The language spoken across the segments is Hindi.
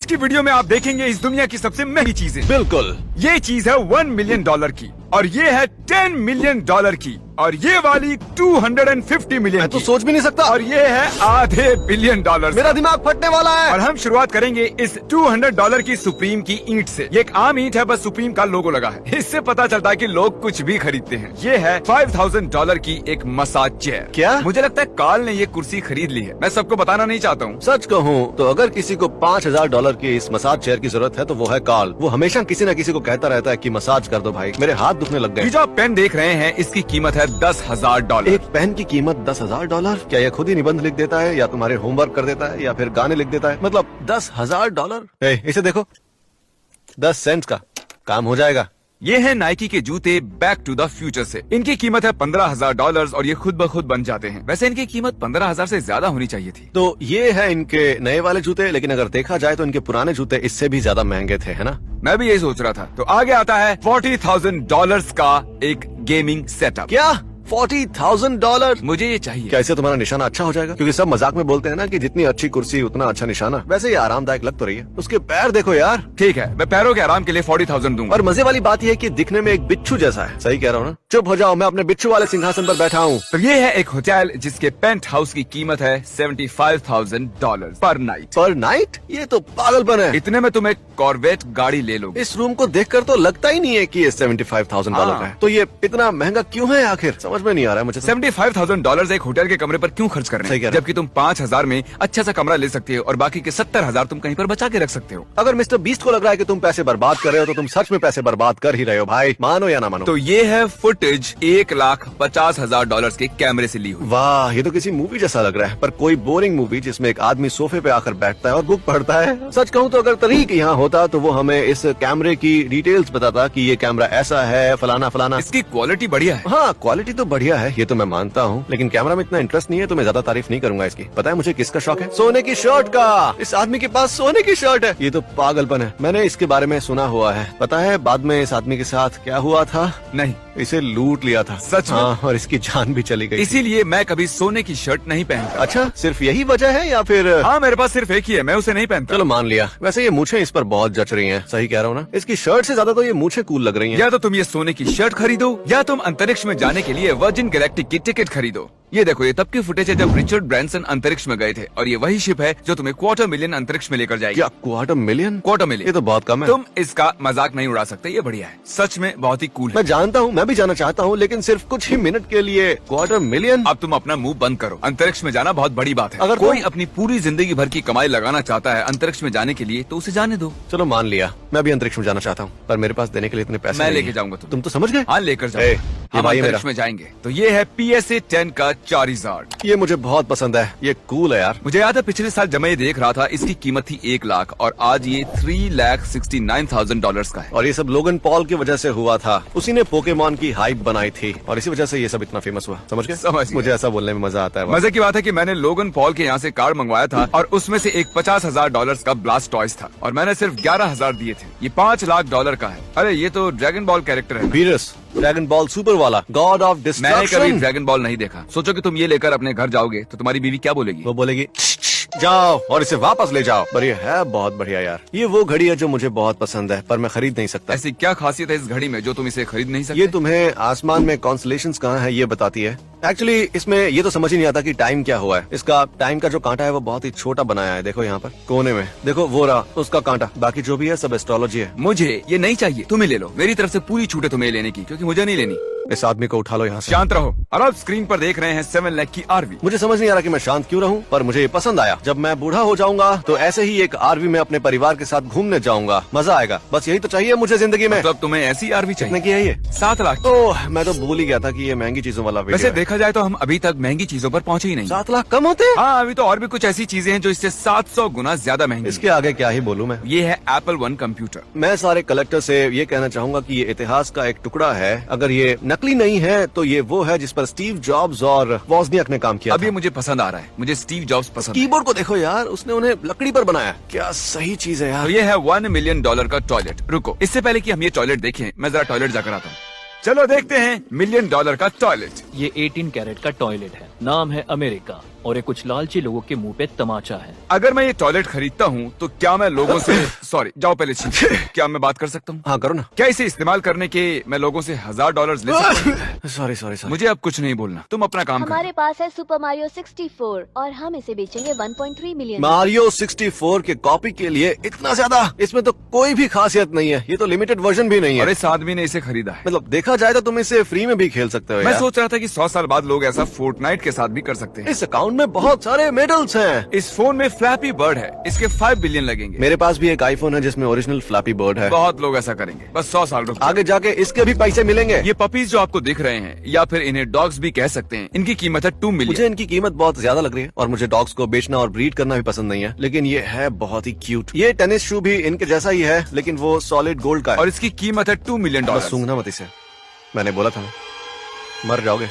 की वीडियो में आप देखेंगे इस दुनिया की सबसे महंगी चीजें। बिल्कुल। ये चीज है $1 मिलियन की और ये है $10 मिलियन की और ये वाली $250 मिलियन मैं तो सोच भी नहीं सकता। और ये है $500 बिलियन। मेरा दिमाग फटने वाला है। और हम शुरुआत करेंगे इस $200 की सुप्रीम की ईंट से। ये एक आम ईंट है, बस सुप्रीम का लोगो लगा है। इससे पता चलता है कि लोग कुछ भी खरीदते हैं। ये है $5000 की एक मसाज चेयर। क्या? मुझे लगता है कार्ल ने ये कुर्सी खरीद ली है। मैं सबको बताना नहीं चाहता हूँ। सच कहूँ तो अगर किसी को $5000 की इस मसाज चेयर की जरूरत है तो वो है कार्ल। वो हमेशा किसी न किसी को कहता रहता है कि मसाज कर दो भाई, मेरे हाथ दुखने लग ये गए। जो आप पेन देख रहे हैं इसकी कीमत है $10,000। एक पेन की कीमत $10,000? क्या यह खुद ही निबंध लिख देता है या तुम्हारे होमवर्क कर देता है या फिर गाने लिख देता है? मतलब $10,000? इसे देखो, 10 सेंट का काम हो जाएगा। ये है नाइकी के जूते बैक टू द फ्यूचर से। इनकी कीमत है $15,000 और ये खुद ब खुद बन जाते हैं। वैसे इनकी कीमत 15,000 से ज्यादा होनी चाहिए थी। तो ये है इनके नए वाले जूते, लेकिन अगर देखा जाए तो इनके पुराने जूते इससे भी ज्यादा महंगे थे, है ना? मैं भी यही सोच रहा था। तो आगे आता है $40,000 का एक गेमिंग सेटअप। क्या $40,000? मुझे ये चाहिए। क्या इससे तुम्हारा निशाना अच्छा हो जाएगा? क्योंकि सब मजाक में बोलते हैं ना कि जितनी अच्छी कुर्सी उतना अच्छा निशाना। वैसे ये आरामदायक लग तो रही है। उसके पैर देखो यार। ठीक है, मैं पैरों के आराम के लिए 40,000 दूंगा। और मजे वाली बात यह है कि दिखने में एक बिच्छू जैसा है। सही कह रहा हूँ ना? चुप हो जाओ, मैं अपने बिच्छू वाले सिंहासन पर बैठा हूँ। तो ये है एक होटल जिसके पेंट हाउस की कीमत है $75,000 पर नाइट। पर नाइट? ये तो पागलपन है। इतने में तुम एक कॉर्वेट गाड़ी ले लोगे। इस रूम को देखकर तो लगता ही नहीं है कि ये $75,000 का है। तो ये इतना महंगा क्यों है आखिर? समझ में नहीं आ रहा है मुझे। $75,000 एक होटल के कमरे पर क्यों खर्च कर रहे हैं? जबकि तुम 5,000 में अच्छा सा कमरा ले सकते हो और बाकी के 70,000 तुम कहीं पर बचा के रख सकते हो। अगर मिस्टर बीस्ट को लग रहा है कि तुम पैसे बर्बाद कर रहे हो तो तुम सच में पैसे बर्बाद कर ही रहे हो भाई, मानो या ना मानो। तो ये है फुटेज $1,50,000 के कैमरे से ली हुई। वाह, ये तो किसी मूवी जैसा लग रहा है, पर कोई बोरिंग मूवी जिसमें एक आदमी सोफे पे आकर बैठता है और बुक पढ़ता है। सच कहूँ तो अगर तरीक यहाँ होता तो वो हमें इस कैमरे की डिटेल्स बताता कि ये कैमरा ऐसा है, फलाना फलाना। इसकी क्वालिटी बढ़िया है। हाँ, क्वालिटी तो बढ़िया है, ये तो मैं मानता हूँ, लेकिन कैमरा में इतना इंटरेस्ट नहीं है तो मैं ज्यादा तारीफ नहीं करूंगा इसकी। पता है मुझे किसका शौक है? सोने की शर्ट का। इस आदमी के पास सोने की शर्ट है। ये तो पागलपन है। मैंने इसके बारे में सुना हुआ है। पता है बाद में इस आदमी के साथ क्या हुआ था? नहीं, इसे लूट लिया था। सच में? हाँ, और इसकी जान भी चली गई। इसीलिए मैं कभी सोने की शर्ट नहीं पहनता। अच्छा, सिर्फ यही वजह है या फिर? हाँ, मेरे पास सिर्फ एक ही है, मैं उसे नहीं पहनता। चलो मान लिया। वैसे ये मूछें इस पर बहुत जच रही हैं। सही कह रहा हूँ ना? इसकी शर्ट से ज्यादा तो ये मूछें कूल लग रही हैं। या तो तुम ये सोने की शर्ट खरीदो या तुम अंतरिक्ष में जाने के लिए वर्जिन गैलेक्टिक की टिकट खरीदो। ये देखो, ये तब की फुटेज है जब रिचर्ड ब्रैंसन अंतरिक्ष में गए थे और ये वही शिप है जो तुम्हें $250,000 अंतरिक्ष में लेकर जाएगी। क्या $250,000? $250,000? ये तो बहुत कम है। तुम इसका मजाक नहीं उड़ा सकते, ये बढ़िया है। सच में बहुत ही कूल है। मैं जानता हूँ, मैं भी जाना चाहता हूँ, लेकिन सिर्फ कुछ ही मिनट के लिए $250,000? अब तुम अपना मुंह बंद करो। अंतरिक्ष में जाना बहुत बड़ी बात है। अगर कोई अपनी पूरी जिंदगी भर की कमाई लगाना चाहता है अंतरिक्ष में जाने के लिए तो उसे जाने दो। चलो मान लिया, मैं भी अंतरिक्ष में जाना चाहता हूँ, पर मेरे पास देने के लिए इतने पैसे मैं नहीं लेके हैं। जाऊंगा तुम तो समझ गए? हाँ, लेकर जाओ। ये हम भाई है अंतरिक्ष मेरा। में जाएंगे। तो ये है PSA 10 का चारिज़ार्ड। ये मुझे बहुत पसंद है, ये कूल है यार। मुझे याद है पिछले साल जब मैं ये देख रहा था इसकी कीमत थी 1 लाख और आज ये $3,69,000 का है। और ये सब लोगन पॉल की वजह से हुआ था। उसी ने पोकेमॉन की हाइप बनाई थी और इसी वजह से ये सब इतना फेमस हुआ। समझ गए? समझ गया। मुझे ऐसा बोलने में मजा आता है। मजे की बात है कि मैंने लोगन पॉल के यहाँ से कार्ड मंगवाया था और उसमें से एक $50,000 का ब्लास्ट टॉयज था और मैंने सिर्फ 11,000 दिए थे। ये $5 लाख का है। अरे ये तो ड्रैगन बॉल कैरेक्टर है। वीरस, ड्रैगन बॉल सुपर वाला, गॉड ऑफ मैंने डिस्ट्रक्शन। कभी ड्रैगन बॉल नहीं देखा। सोचो कि तुम ये लेकर अपने घर जाओगे तो तुम्हारी बीवी क्या बोलेगी? वो बोलेगी जाओ और इसे वापस ले जाओ। पर ये है बहुत बढ़िया यार। ये वो घड़ी है जो मुझे बहुत पसंद है, पर मैं खरीद नहीं सकता। ऐसी क्या खासियत है इस घड़ी में जो तुम इसे खरीद नहीं सकते? ये तुम्हें आसमान में कॉन्स्टलेशंस कहाँ है ये बताती है। एक्चुअली इसमें ये तो समझ ही नहीं आता कि टाइम क्या हुआ है। इसका टाइम का जो कांटा है वो बहुत ही छोटा बनाया है। देखो यहाँ पर कोने में, देखो वो रहा उसका कांटा। बाकी जो भी है सब एस्ट्रोलॉजी है। मुझे ये नहीं चाहिए, तुम्हें ले लो। मेरी तरफ से पूरी छूट है तुम्हें लेने की, क्योंकि मुझे नहीं लेनी। इस आदमी को उठा लो यहाँ से। शांत रहो। और आप स्क्रीन पर देख रहे हैं 7 लाख की RV। मुझे समझ नहीं आ रहा कि मैं शांत क्यों रहूं, पर मुझे ये पसंद आया। जब मैं बूढ़ा हो जाऊंगा तो ऐसे ही एक RV में अपने परिवार के साथ घूमने जाऊंगा, मजा आएगा। बस यही तो चाहिए मुझे जिंदगी में। मतलब तुम्हें ऐसी RV चाहिए? कितने की है ये? 7 लाख। तो मैं तो भूल ही गया था कि ये महंगी चीजों वाला वीडियो वैसे है। देखा जाए तो हम अभी तक महंगी चीजों पर पहुंचे ही नहीं। 7 लाख कम होते हैं? हाँ, अभी तो और भी कुछ ऐसी चीजें हैं जो इससे 700 गुना ज्यादा महंगी। इसके आगे क्या ही बोलूं मैं। ये है Apple One कंप्यूटर। मैं सारे कलेक्टर से ये कहना चाहूंगा कि ये इतिहास का एक टुकड़ा है। अगर ये नकली नहीं है तो ये वो है जिस पर स्टीव जॉब्स और वॉज़नियाक ने काम किया अब था। ये मुझे पसंद आ रहा है। मुझे स्टीव जॉब्स पसंद है। कीबोर्ड को देखो यार, उसने उन्हें लकड़ी पर बनाया। क्या सही चीज है तो यार। ये है $1 मिलियन का टॉयलेट। रुको, इससे पहले कि हम ये टॉयलेट देखें, मैं जरा टॉयलेट जाकर आता हूँ। चलो देखते हैं $1 मिलियन का टॉयलेट। ये 18 कैरेट का टॉयलेट है। नाम है अमेरिका और ये कुछ लालची लोगों के मुंह पे तमाचा है। अगर मैं ये टॉयलेट खरीदता हूँ तो क्या मैं लोगों से सॉरी जाओ पहले छींको। क्या मैं बात कर सकता हूँ? हाँ करो ना। क्या इसे इस्तेमाल करने के मैं लोगों से $1000 ले सकता हूँ? Sorry sorry sorry. मुझे अब कुछ नहीं बोलना, तुम अपना काम करो। हमारे पास है सुपर मारियो 64 और हम इसे बेचेंगे 1.3 मिलियन। मारियो 64 के कॉपी के लिए इतना ज्यादा? इसमें तो कोई भी खासियत नहीं है, ये तो लिमिटेड वर्जन भी नहीं और है। इस आदमी ने इसे खरीदा है। मतलब देखा जाए तो तुम इसे फ्री में भी खेल सकते हो मैं यार। सोच रहा था कि 100 साल बाद लोग ऐसा फोर्टनाइट के साथ भी कर सकते हैं। इस अकाउंट में बहुत सारे मेडल्स हैं। इस फोन में फ्लैपी बर्ड है, इसके 5 बिलियन लगेंगे। मेरे पास भी एक आईफोन है जिसमें ओरिजिनल फ्लैपी बर्ड है। बहुत लोग ऐसा करेंगे, बस 100 साल रुको। आगे जाके इसके भी पैसे मिलेंगे। ये पपीज जो आपको दिख रहे हैं या फिर इन्हें डॉग्स भी कह सकते हैं, इनकी कीमत है 2 मुझे मिलियन। इनकी कीमत बहुत ज्यादा लग रही है और मुझे डॉग्स को बेचना और ब्रीड करना भी पसंद नहीं है, लेकिन ये है बहुत ही क्यूट। ये टेनिस शू भी इनके जैसा ही है, लेकिन वो सॉलिड गोल्ड का है। और इसकी कीमत है $2 मिलियन। बस सूंघना मत इसे, मैंने बोला था ना, मर जाओगे।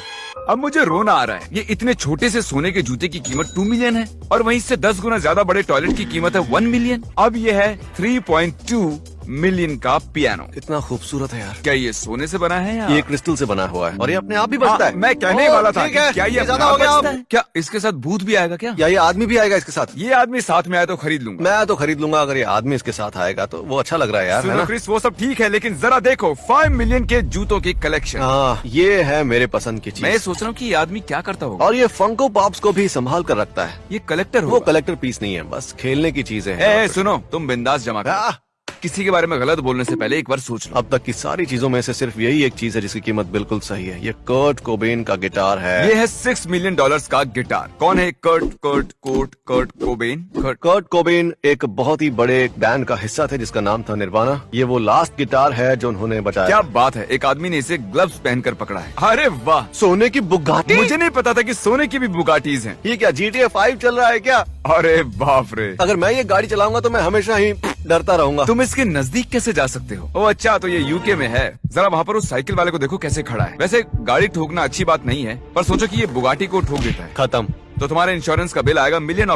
अब मुझे रोना आ रहा है। ये इतने छोटे से सोने के जूते की कीमत 2 मिलियन है और वहीं से 10 गुना ज्यादा बड़े टॉयलेट की कीमत है 1 मिलियन। अब ये है 3.2 मिलियन का पियानो। इतना खूबसूरत है यार। क्या ये सोने से बना है या ये क्रिस्टल से बना हुआ है और ये अपने आप भी बजता है। मैं कहने वाला था ठीक है, क्या ये ज्यादा अपने हो आप गया बजता अब। है? क्या इसके साथ भूत भी आएगा क्या? या ये आदमी भी आएगा इसके साथ? ये आदमी साथ में आया तो खरीद लूंगा। मैं तो खरीद लूंगा अगर ये आदमी इसके साथ आएगा तो। वो अच्छा लग रहा है यार, है सुनो ना? क्रिस, वो सब ठीक है लेकिन जरा देखो 5 मिलियन के जूतों की कलेक्शन। हाँ, ये है मेरे पसंद की मैं चीज। सोच रहा हूँ कि ये आदमी क्या करता होगा। और ये फंको पॉप्स को भी संभाल कर रखता है। ये कलेक्टर वो होगा। कलेक्टर पीस नहीं है, बस खेलने की चीजें ए, हैं। सुनो, तुम बिंदास जमा करो। किसी के बारे में गलत बोलने से पहले एक बार सोच लो। अब तक की सारी चीजों में से सिर्फ यही एक चीज है जिसकी कीमत बिल्कुल सही है। ये कर्ट कोबेन का गिटार है। ये है $6 मिलियन का गिटार। कौन है कर्ट कोबेन? कर्ट कोबेन एक बहुत ही बड़े बैंड का हिस्सा थे जिसका नाम था निर्वाणा। ये वो लास्ट गिटार है जो उन्होंने बचाया। क्या बात है, एक आदमी ने इसे ग्लव्स पहनकर पकड़ा है। अरे वाह, सोने की बुगाटी? मुझे नहीं पता था कि सोने की भी बुगाटीज हैं। ये क्या GTA 5 चल रहा है क्या? अरे बाप रे, अगर मैं ये गाड़ी चलाऊंगा तो मैं हमेशा ही डरता रहूंगा। तुम इसके नजदीक कैसे जा सकते हो? ओह अच्छा, तो ये यूके में है। जरा वहाँ पर उस साइकिल वाले को देखो कैसे खड़ा है। वैसे गाड़ी ठोकना अच्छी बात नहीं है, पर सोचो कि ये बुगाटी को ठोक देता है खत्म। तो तुम्हारे इंश्योरेंस का बिल आएगा $1 मिलियन।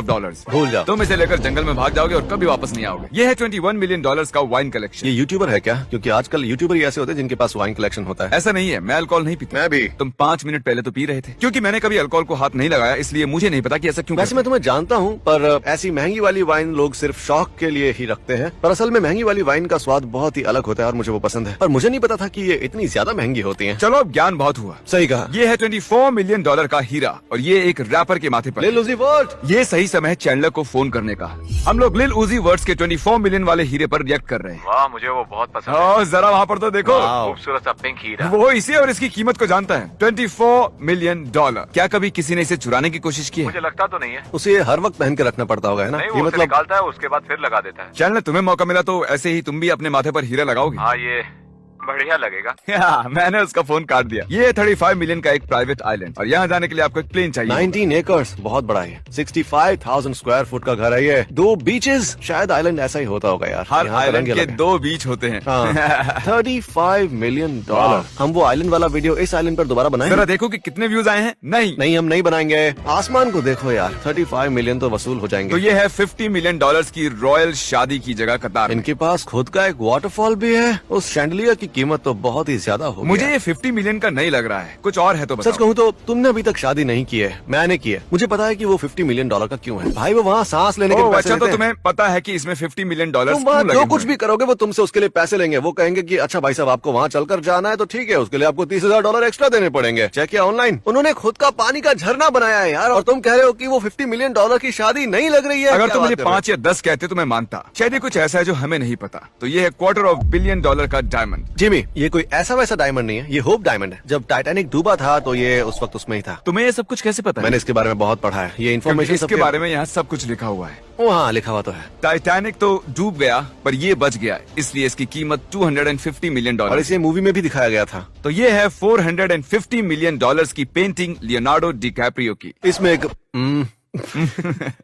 भूल जाओ। तुम इसे लेकर जंगल में भाग जाओगे और कभी वापस नहीं आओगे। ये है $21 मिलियन का वाइन कलेक्शन। ये यूट्यूबर है क्या? क्योंकि आजकल यूट्यूबर ही ऐसे होते हैं जिनके पास वाइन कलेक्शन होता है। ऐसा नहीं है, मैं अल्कोहल नहीं पीता। मैं भी। तुम 5 मिनट पहले तो पी रहे थे। क्योंकि मैंने कभी अल्कोहल को हाथ नहीं लगाया, इसलिए मुझे नहीं पता कि ऐसा क्यों वैसे मैं तुम्हें जानता हूँ, पर ऐसी महंगी वाली वाइन लोग सिर्फ शौक के लिए ही रखते हैं। पर असल में महंगी वाली वाइन का स्वाद बहुत ही अलग होता है और मुझे वो पसंद है। पर मुझे नहीं पता था कि ये इतनी ज्यादा महंगी होती है। चलो अब ज्ञान बहुत हुआ। सही कहा। ये है $24 मिलियन का हीरा और ये एक रैपर के माथे पर लिल उज़ी वर्ट। ये सही समय है चैंडलर को फोन करने का। हम लोग लिल उज़ी वर्ड्स के 24 मिलियन वाले हीरे पर रिएक्ट कर रहे हैं। वाह, मुझे वो बहुत पसंद है। और जरा वहाँ पर तो देखो, वाह। खूबसूरत सा पिंक हीरा। वो इसे और इसकी कीमत को जानता है। $24 मिलियन। क्या कभी किसी ने इसे चुराने की कोशिश की है? मुझे लगता तो नहीं है। उसे ये हर वक्त पहन के रखना पड़ता होगा, है ना? नहीं, ये वो उसे निकालता है उसके बाद फिर लगा देता है। चैंडलर, तुम्हें मौका मिला तो ऐसे ही तुम भी अपने माथे पर हीरा लगाओगे? हाँ, ये बढ़िया लगेगा। मैंने उसका फोन काट दिया। ये है 35 मिलियन का एक प्राइवेट आइलैंड और यहाँ जाने के लिए आपको एक प्लेन चाहिए। 19 एकर्स, बहुत बड़ा है। 65,000 स्क्वायर फुट का घर है ये। 2 बीचेस, शायद आइलैंड ऐसा ही होता होगा यार। हर यहाँ का आइलैंड रंग के अलग है। 2 बीच होते हैं। हाँ। $35 मिलियन। वाह। हम वो आइलैंड वाला वीडियो इस आइलैंड पर दोबारा बनाएं? जरा देखो कि कितने व्यूज आए हैं। नहीं, नहीं, हम नहीं बनाएंगे। आसमान को देखो यार, 35 मिलियन तो वसूल हो जाएंगे। तो ये है $50 मिलियन की रॉयल शादी की जगह कतार में। इनके पास खुद का एक वाटरफॉल भी है। उस शैंडलियर की कीमत तो बहुत ही ज्यादा हो मुझे गया। ये 50 मिलियन का नहीं लग रहा है, कुछ और है तो बताओ। सच कहूँ तो तुमने अभी तक शादी नहीं की है, मैंने की है। मुझे पता है कि वो $50 मिलियन का क्यों है। भाई वो वहाँ सांस लेने के ओह, पैसे अच्छा, तो लेते हैं। तुम्हें पता है कि इसमें $50 मिलियन तुम वहाँ जो कुछ भी करोगे वो तुमसे उसके लिए पैसे लेंगे। वो कहेंगे कि अच्छा भाई साहब, आपको वहाँ चलकर जाना है तो ठीक है, उसके लिए आपको $30,000 एक्स्ट्रा देने पड़ेंगे। चेक किया ऑनलाइन, उन्होंने खुद का पानी का झरना बनाया है यार। और तुम कह रहे हो कि वो $50 मिलियन की शादी नहीं लग रही है। अगर क्या तुम मुझे बात कर रहे हो? 5 या 10 कहते तो मैं मानता। शायद ये कुछ ऐसा है जो हमें नहीं पता। तो ये है $250 बिलियन का डायमंड। जिमी, ये कोई ऐसा वैसा डायमंड नहीं है, ये होप डायमंड है। जब टाइटैनिक डूबा था तो ये उस वक्त उसमें ही था। तुम्हें ये सब कुछ कैसे पता है? मैंने इसके बारे में बहुत पढ़ा है। ये क्योंकि इन्फॉर्मेशन इसके बारे में यहाँ सब कुछ लिखा हुआ है। वहाँ लिखा हुआ तो है। टाइटैनिक तो डूब गया पर ये बच गया, इसलिए इसकी कीमत $250 मिलियन। और इसे मूवी में भी दिखाया गया था। तो ये है $450 मिलियन की पेंटिंग लियोनार्डो डिकैप्रियो की। इसमें एक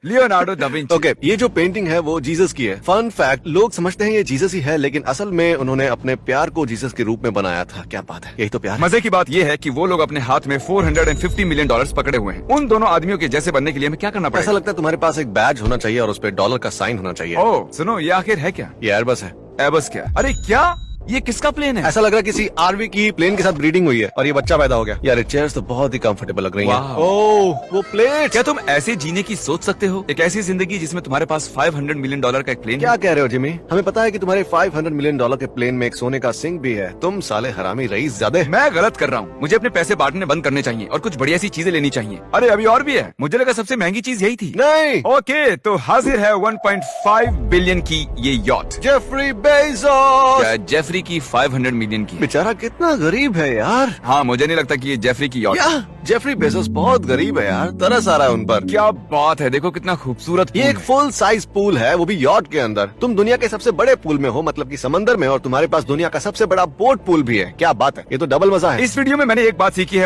लियोनार्डो दा विंची। ओके, ये जो पेंटिंग है वो जीसस की है। फन फैक्ट, लोग समझते हैं ये जीसस ही है, लेकिन असल में उन्होंने अपने प्यार को जीसस के रूप में बनाया था। क्या बात है, यही तो प्यार है। मजे की बात ये है कि वो लोग अपने हाथ में $450 मिलियन पकड़े हुए हैं। उन दोनों आदमियों के जैसे बनने के लिए हमें क्या करना ऐसा पड़ेगा? लगता है तुम्हारे पास एक बैज होना चाहिए और उस पर डॉलर का साइन होना चाहिए। ओह सुनो, ये आखिर है क्या? ये एयरबस है। एबस क्या? अरे क्या ये किसका प्लेन है? ऐसा लग रहा है किसी आरवी की प्लेन के साथ ब्रीडिंग हुई है और ये बच्चा पैदा हो गया। यार ये चेयर्स तो बहुत ही कंफर्टेबल लग रही हैं। वाह। ओह वो प्लेट। क्या तुम ऐसे जीने की सोच सकते हो? एक ऐसी जिंदगी जिसमें तुम्हारे पास $500 मिलियन का एक प्लेन क्या है? कह रहे हो जिमी? हमें पता है कि तुम्हारे $500 मिलियन के प्लेन में एक सोने का सिंक भी है। तुम साले हरामी रईस ज़्यादा। मैं गलत कर रहा हूँ। मुझे अपने पैसे बांटने बंद करने चाहिए और कुछ बढ़िया सी चीजें लेनी चाहिए। अरे अभी और भी है। मुझे लगा सबसे महंगी चीज यही थी। नहीं, ओके, तो हाजिर है 1.5 बिलियन की ये यॉट। Jeffrey Bezos. जेफरी की 500 मिलियन की। बेचारा कितना गरीब है यार। हाँ, मुझे नहीं लगता कि ये जेफरी की यॉट। क्या? जेफरी बेजोस बहुत गरीब है यार, तरस आ रहा है उन पर। क्या बात है, देखो कितना खूबसूरत। ये एक फुल साइज पूल है, वो भी यॉट के अंदर। तुम दुनिया के सबसे बड़े पूल में हो, मतलब कि समंदर में, और तुम्हारे पास दुनिया का सबसे बड़ा बोट पूल भी है। क्या बात है, ये तो डबल मजा है। इस वीडियो में मैंने एक बात सीखी है।